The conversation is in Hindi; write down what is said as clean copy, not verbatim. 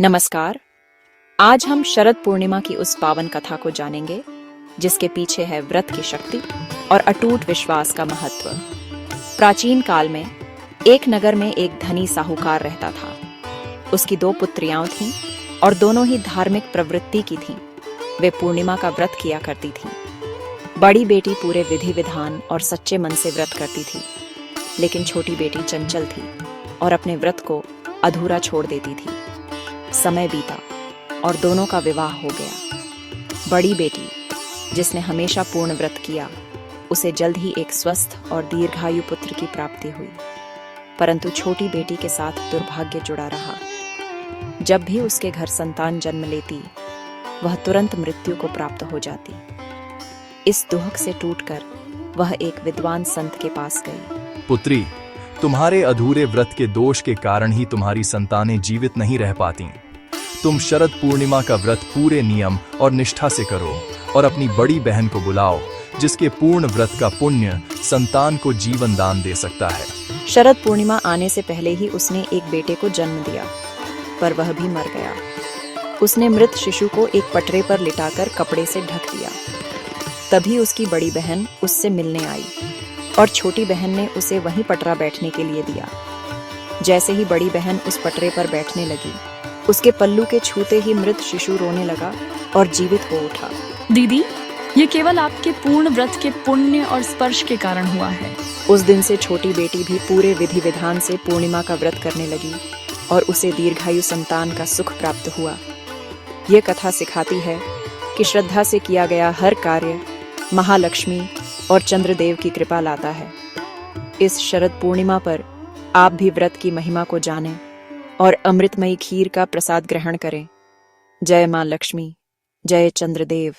नमस्कार। आज हम शरद पूर्णिमा की उस पावन कथा को जानेंगे जिसके पीछे है व्रत की शक्ति और अटूट विश्वास का महत्व। प्राचीन काल में एक नगर में एक धनी साहूकार रहता था। उसकी 2 पुत्रियां थीं और दोनों ही धार्मिक प्रवृत्ति की थीं। वे पूर्णिमा का व्रत किया करती थीं। बड़ी बेटी पूरे विधि विधान और सच्चे मन से व्रत करती थी, लेकिन छोटी बेटी चंचल थी और अपने व्रत को अधूरा छोड़ देती थी। समय बीता और दोनों का विवाह हो गया। बड़ी बेटी, जिसने हमेशा पूर्ण व्रत किया, उसे जल्द ही एक स्वस्थ और दीर्घायु पुत्र की प्राप्ति हुई। परंतु छोटी बेटी के साथ दुर्भाग्य जुड़ा रहा। जब भी उसके घर संतान जन्म लेती, वह तुरंत मृत्यु को प्राप्त हो जाती। इस दुख से टूटकर वह एक विद्वान संत के पास गई। पुत्री, तुम्हारे अधूरे व्रत के दोष के कारण ही तुम्हारी संतानें जीवित नहीं रह पाती। तुम शरद पूर्णिमा का व्रत पूरे नियम और निष्ठा से करो और अपनी बड़ी बहन को बुलाओ, जिसके पूर्ण व्रत का पुण्य संतान को जीवन दान दे सकता है। शरद पूर्णिमा आने से पहले ही उसने एक बेटे को जन्म दिया, पर वह भी मर गया। उसने मृत शिशु को एक पटरे पर लिटाकर कपड़े से ढक दिया। तभी उसकी बड़ी बहन उससे मिलने आई और छोटी बहन ने उसे वहीं पटरा बैठने के लिए दिया। जैसे ही बड़ी बहन उस पटरे पर बैठने लगी, उसके पल्लू के छूते ही मृत शिशु रोने लगा और जीवित हो उठा। दीदी, ये केवल आपके पूर्ण व्रत के पुण्य और स्पर्श के कारण हुआ है। उस दिन से छोटी बेटी भी पूरे विधि विधान से पूर्णिमा का व्रत करने लगी और उसे दीर्घायु संतान का सुख प्राप्त हुआ। ये कथा सिखाती है कि श्रद्धा से किया गया हर कार्य महालक्ष्मी और चंद्रदेव की कृपा लाता है। इस शरद पूर्णिमा पर आप भी व्रत की महिमा को जानें और अमृतमयी खीर का प्रसाद ग्रहण करें। जय मां लक्ष्मी, जय चंद्रदेव।